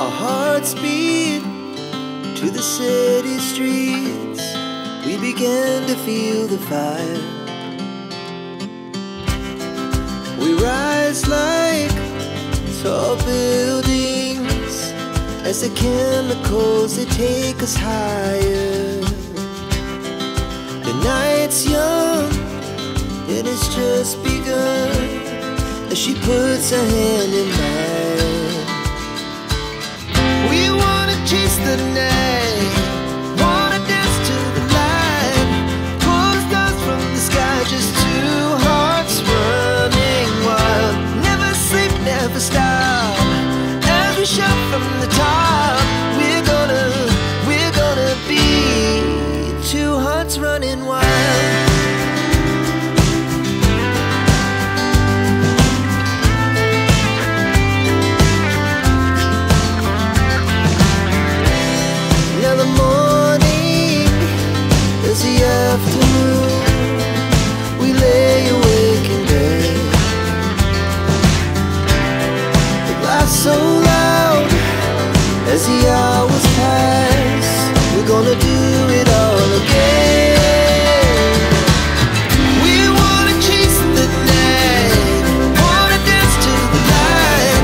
Our hearts beat to the city streets. We began to feel the fire. We rise like tall buildings as the chemicals, they take us higher. The night's young, it has just begun, as she puts her hand in mine. We wanna chase the night, wanna dance to the light, pull the stars from the sky, just two hearts running wild. Never sleep, never stop, as we shout from the top. We're gonna be two hearts running wild. Now the morning is the afternoon. We lay awake in bed. The laughs so loud as the hours pass. We're gonna do it all again. We wanna chase the night, wanna dance to the light,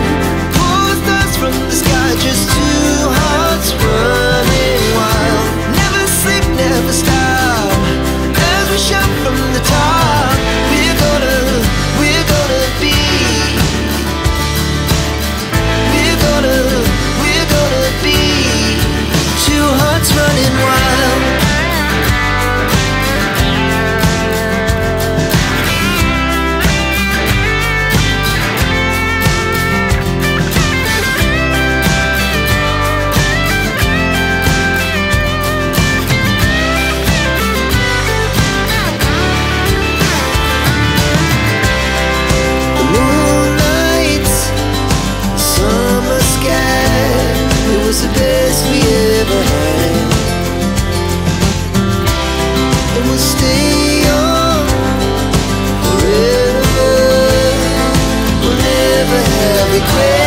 pull the stars from the sky, just two hearts running wild. Never sleep, never stop, as we shout from the top. We're gonna be, we're gonna be two hearts running wild. The moonlight, summer sky, it was the best we ever had. And we'll stay on forever. We'll never have regrets.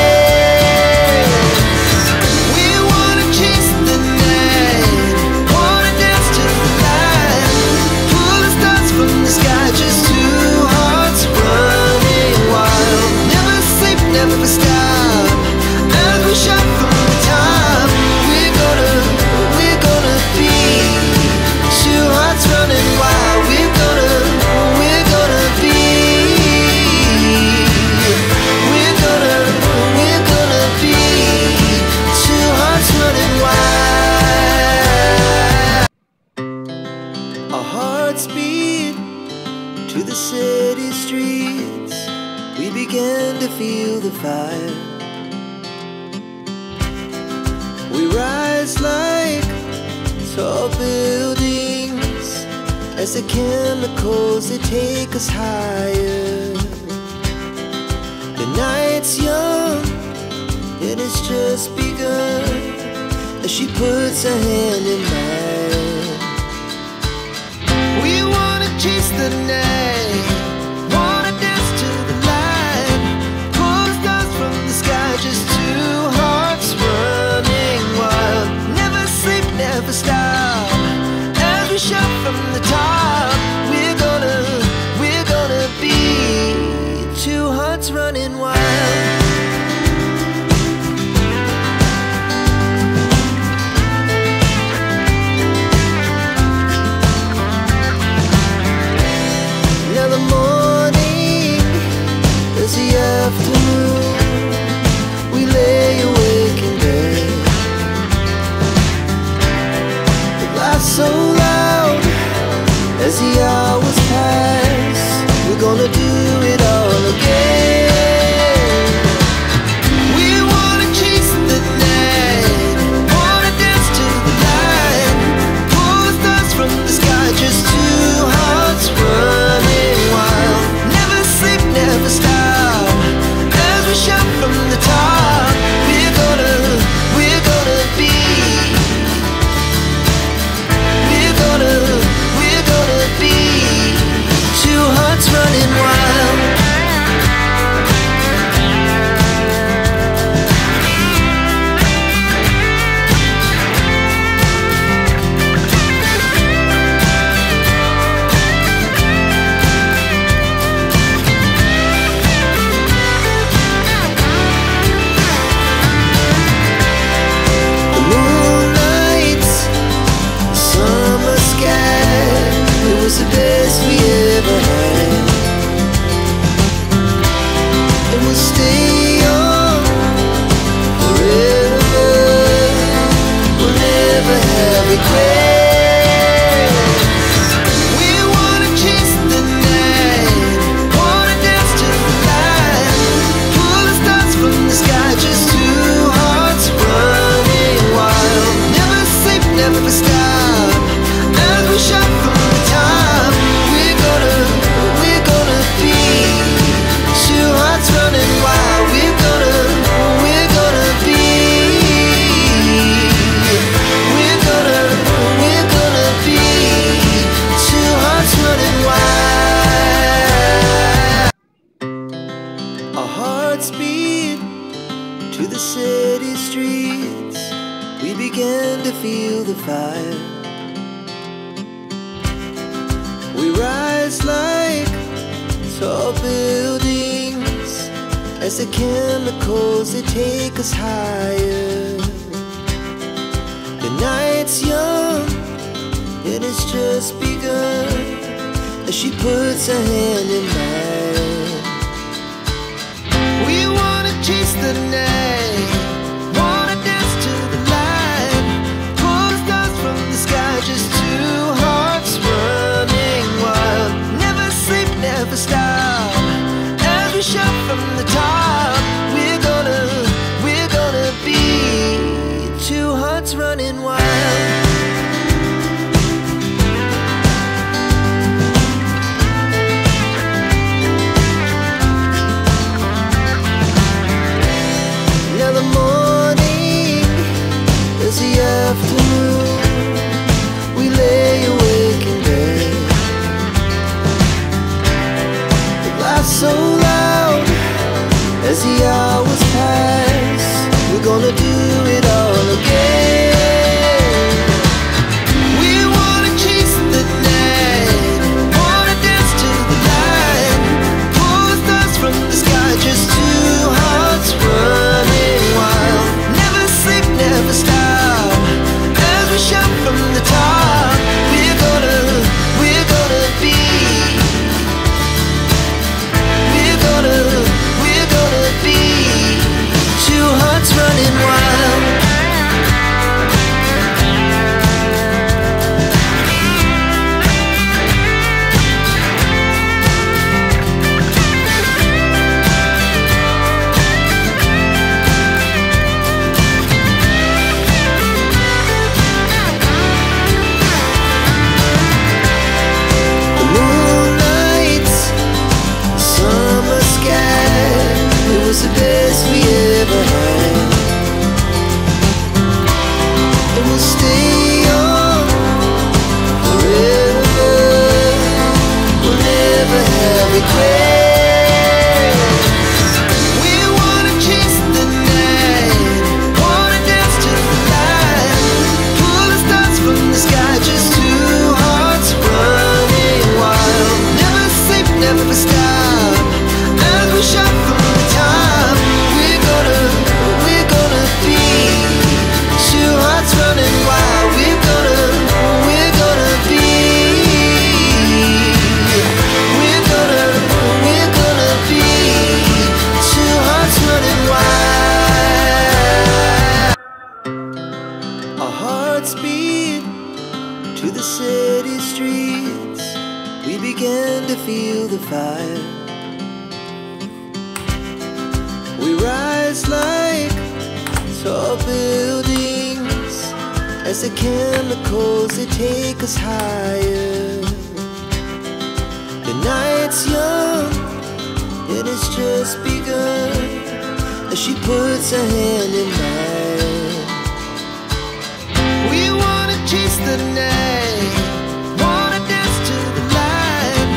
We wanna chase the night, wanna dance to the light, pull the stars from the sky, just two hearts running wild. Never sleep, never stop, as we shout from the top. We're gonna be two hearts running wild. We're gonna be, we're gonna be two hearts running wild. Our hearts beat to the city streets. We began to feel the fire. We rise like tall buildings as the chemicals, they take us higher. The night's young, it has just begun, as she puts her hand in mine. We wanna chase the night, wanna dance to the light, pull the stars from the sky, just two hearts running wild. Never sleep, never stop, as we shout from the top. We're gonna be two hearts running wild. to the city streets, we began to feel the fire. We rise like tall buildings as the chemicals, they take us higher. The night's young and it's just begun as she puts her hand in mine. We wanna chase the night, wanna dance to the light, pull the stars from the sky, just two hearts running wild. Never sleep, never stop, as we shout from the top. We're gonna be two hearts running wild. The afternoon, we lay awake in bed. The laughs so loud as the hours pass. We're gonna do it all again. We wanna chase the night, wanna dance to the light, pull the stars from the sky, just two hearts running wild. Never sleep, never stop, shout from the top. We're gonna be two hearts running wild. It was the best we ever had, and we'll stay on forever. We'll never have regrets. We wanna chase the night, wanna dance to the light, pull the stars from the sky, just two hearts running wild. Never sleep, never stop, as we shout from the top. We're gonna be two hearts running wild. We're gonna be two hearts running wild. Our hearts beat to the city streets, we began to feel the fire. We rise like tall buildings as the chemicals, they take us higher. The night's young and it's just begun as she puts her hand in mine. We wanna chase the night, wanna dance to the light,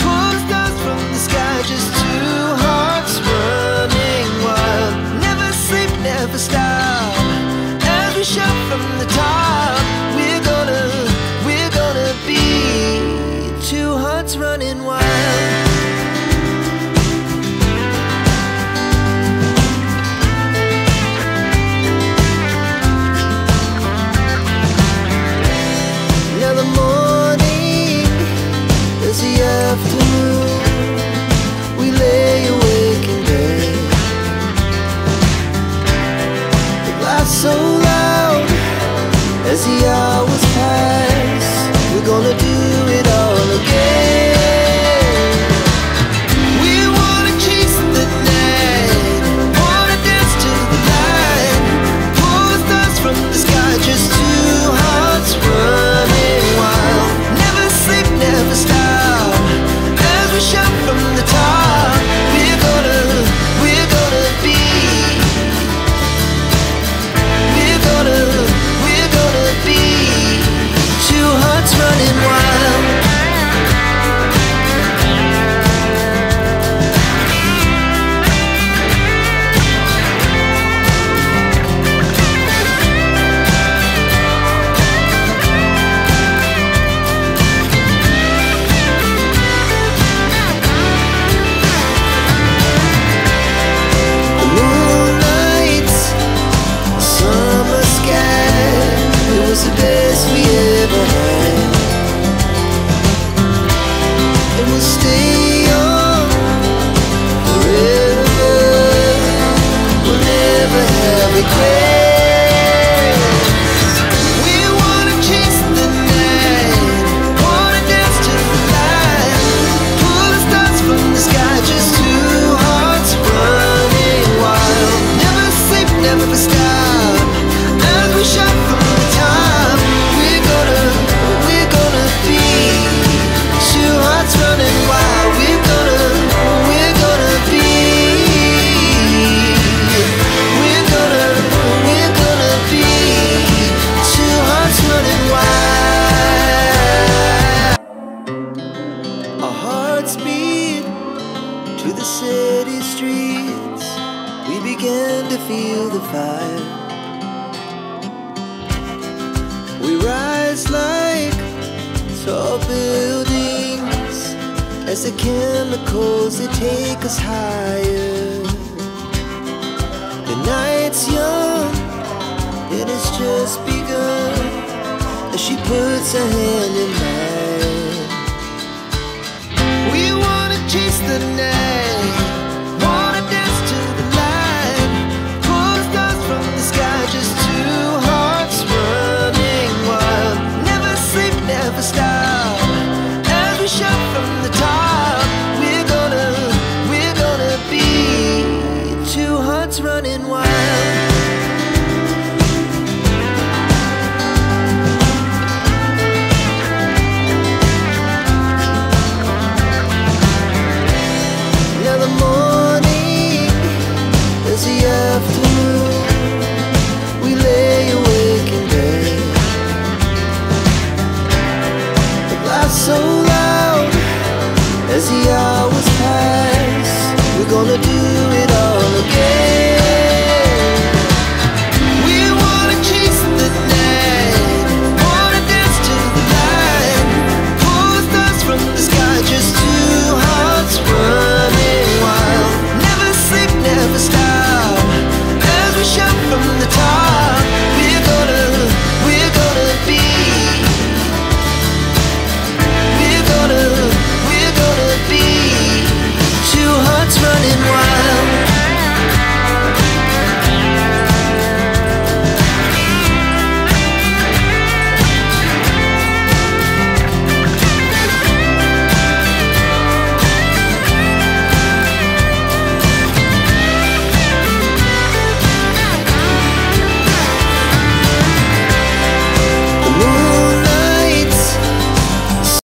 pull the stars from the sky, just two hearts running wild. Never sleep, never stop, as we shout from the top. We're gonna be two hearts running wild. Now the morning is the afternoon, we lay awake in bed. The laughs so loud as the hours pass. We're gonna do it all again. We wanna chase the night, wanna dance to the light, pull the stars from the sky, just two hearts running wild. Never sleep, never stop, as we shout from the top. We're gonna be two regret. We wanna chase the night, wanna dance to the light, pull the stars from the sky, just two hearts running wild. Never sleep, never stop, as we shout from the top. We're gonna be two hearts running wild. We're gonna be. We're gonna be two hearts running wild. Our hearts beat to the city streets. We began to feel the fire. We rise like tall buildings as the chemicals, they take us higher. The night's young, it has just begun, as she puts her hand in mine. We wanna chase the night, wanna dance to the light, pull the stars from the sky, just two hearts running wild. Never sleep, never stop, as we shout from the top. We're gonna be two hearts running wild.